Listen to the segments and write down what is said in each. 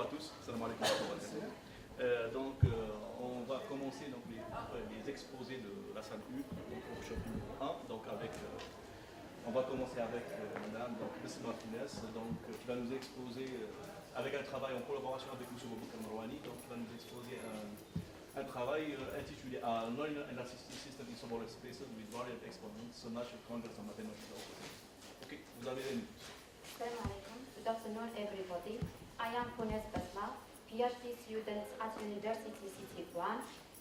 à tous. Salam alaikum. On va commencer donc, les exposés de la salle U, donc workshop numéro 1. Donc on va commencer avec Madame Besma Founas, qui va nous exposer avec un travail en collaboration avec M. Sobolev, qui va nous exposer un travail intitulé nonlinear elasticity system in Sobolev spaces with variable exponents, so natural conjugate and mathematical operators. Ok, vous avez les minutes. Assalamu alaikum. Good afternoon, everybody. I am Founas Besma, PhD student at University City 1.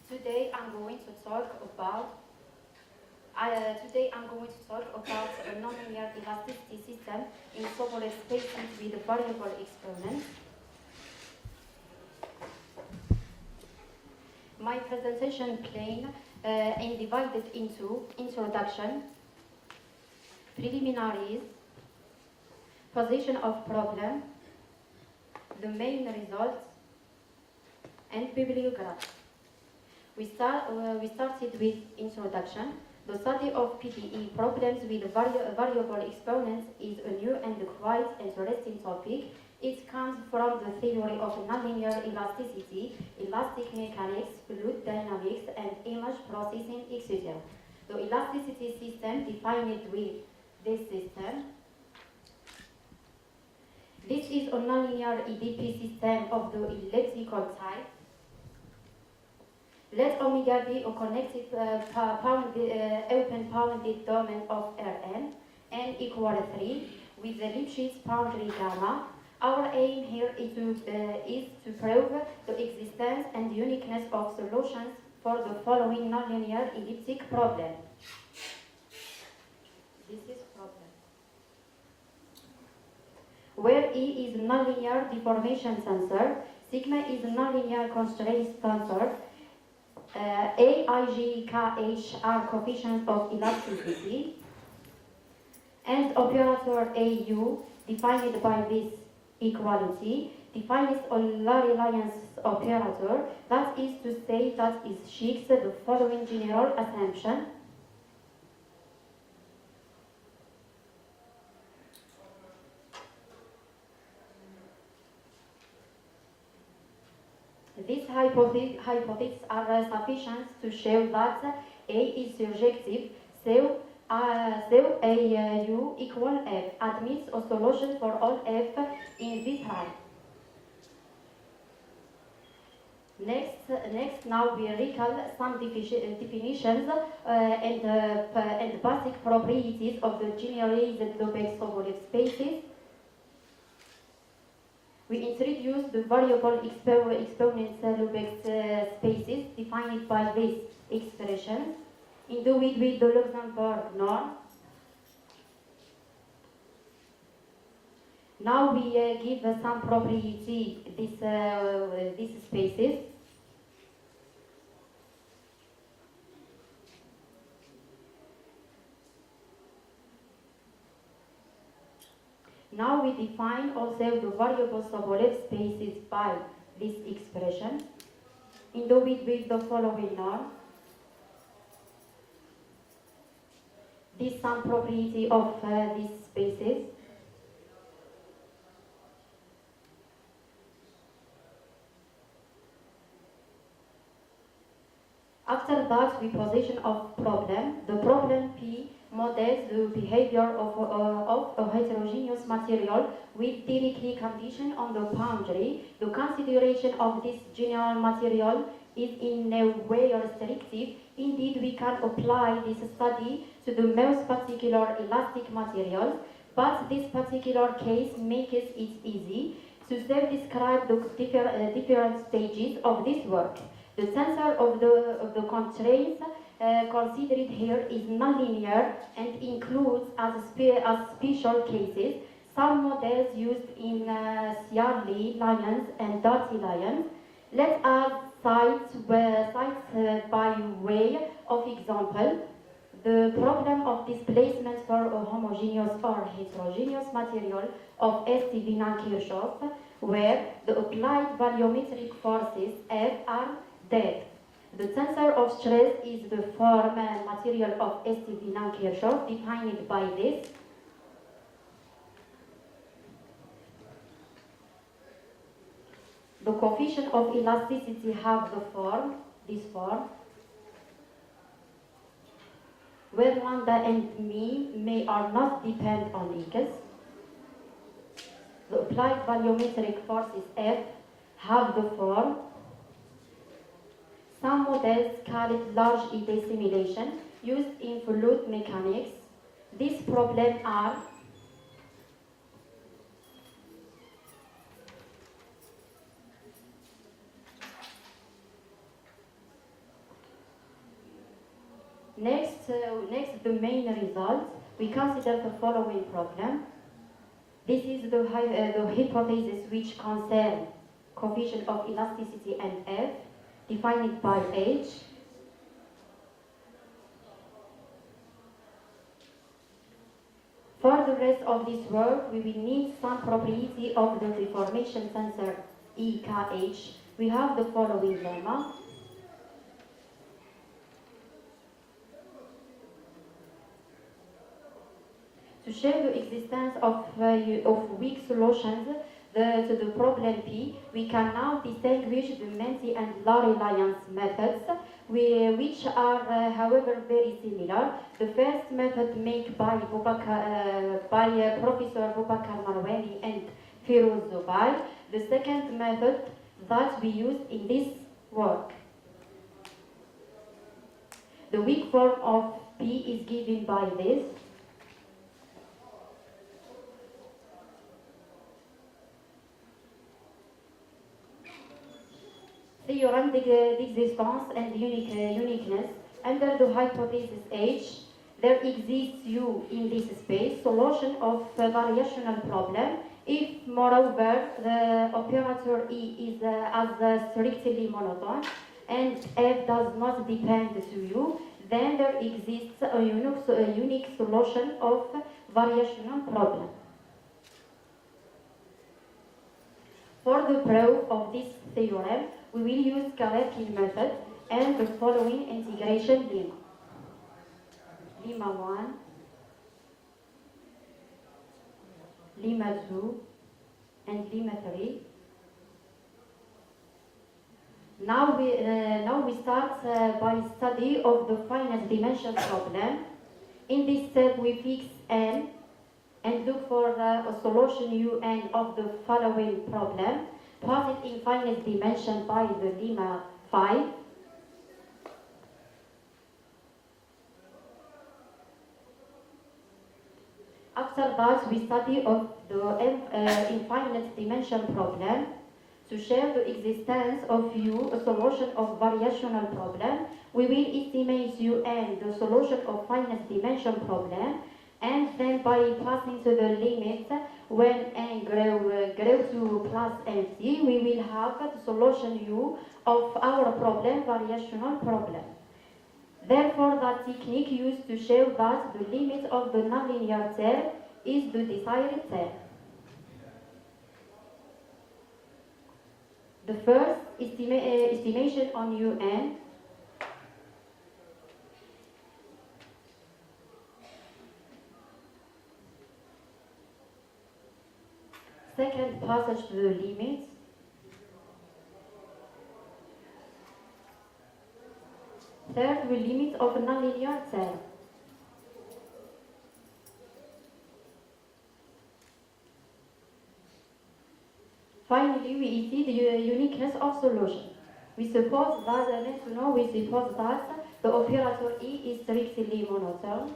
Today I'm going to talk about a nonlinear elasticity system in Sobolev spaces with variable exponents. My presentation plain and divided into introduction, preliminaries, position of problem, the main results, and bibliography. We started with introduction. The study of PDE problems with variable exponents is a new and quite interesting topic. It comes from the theory of nonlinear elasticity, elastic mechanics, fluid dynamics, and image processing, etc. The elasticity system defined with this system. This is a nonlinear EDP system of the elliptical type. Let omega be a connected open-bounded domain of Rn, n equal 3, with the Lipschitz boundary gamma. Our aim here is to prove the existence and uniqueness of solutions for the following nonlinear elliptic problem. This is problem. Where E is nonlinear deformation tensor, sigma is nonlinear constraint tensor, A, I, G, K, H are coefficients of elasticity, and operator AU, defined by this equality, defines a Larry-Lyons operator, that is to say that it shakes the following general assumption. These hypotheses are sufficient to show that A is surjective, so AU equal F admits a solution for all F in V prime. Next, now we recall some definitions and basic properties of the generalized Sobolev spaces. We introduce the variable exponents Lubeck spaces defined by this expression. In do it with the Luxembourg norm. Now we give some property these spaces. Now we define also the variable Sobolev spaces by this expression. In do it with the following norm. This some property of these spaces. After that, we position of problem. The problem P models the behavior of a heterogeneous material with directly condition on the boundary. The consideration of this general material is in no way restrictive. Indeed, we can apply this study to the most particular elastic materials, but this particular case makes it easy to self-describe the different stages of this work. The tensor of the constraints considered here is nonlinear and includes as special cases some models used in Ciarli lines and Darcy lines. Let us cite by way of example the problem of displacement for a homogeneous or heterogeneous material of STV non-Kirchhoff, where the applied volumetric forces F are dead. The tensor of stress is the form and material of STV non-Kirchhoff, defined by this. The coefficient of elasticity have the form, this form, where lambda and mean may or not depend on x. The applied volumetric forces F have the form. Some models call it large ED simulation used in fluid mechanics. These problems are next, the main results. We consider the following problem. This is the hypothesis which concerns coefficient of elasticity and F, defined by H. For the rest of this work, we will need some property of the deformation tensor EKH. We have the following lemma. To show the existence of weak solutions to the problem P, we can now distinguish the Menti and Larry-Lyons methods, which are, however, very similar. The first method made by Professor Boubacar Marwani and Firouz Zubair. The second method that we used in this work. The weak form of P is given by this. Theorem d'existence and uniqueness. Under the hypothesis H, there exists U in this space, solution of a variational problem. If, moreover, the operator E is as strictly monotone and F does not depend to U, then there exists a unique solution of variational problem. For the proof of this theorem, we will use Galerkin method and the following integration lemma. Lemma 1, lemma 2, and lemma 3. Now we start by study of the finite dimension problem. In this step, we fix n and look for a solution un of the following problem. Plot it in finite dimension by the lemma 5. After that, we study of the infinite dimension problem. To show the existence of U, a solution of variational problem, we will estimate UN, the solution of finite dimension problem, and then by passing to the limit, when n grow to plus MC, we will have the solution U of our problem, variational problem. Therefore, that technique used to show that the limit of the nonlinear term is the desired term. The first estimation on UN. Second, passage to the limit. Third, the limit of a nonlinear term. Finally, we see the uniqueness of solution. We suppose that the operator E is strictly monotone.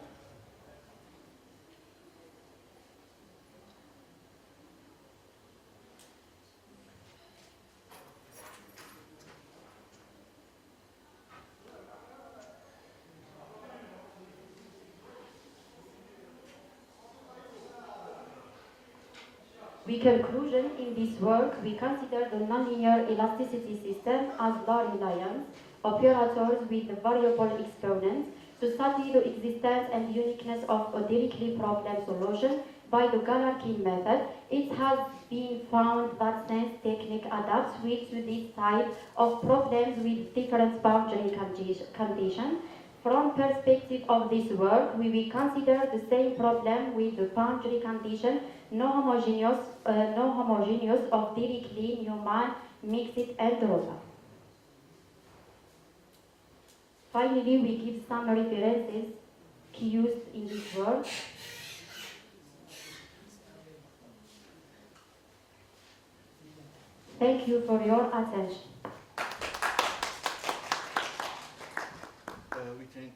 We conclusion in this work, we consider the nonlinear elasticity system as Larry-Lyons operators with variable exponents to study the existence and uniqueness of a Dirichlet problem solution by the Galerkin method. It has been found that sense technique adapts well to this type of problems with different boundary conditions. From perspective of this work, we will consider the same problem with the boundary condition non homogeneous of Dirichlet, Neumann, mixed and rosa. Finally, we give some references used in this work. Thank you for your attention. We think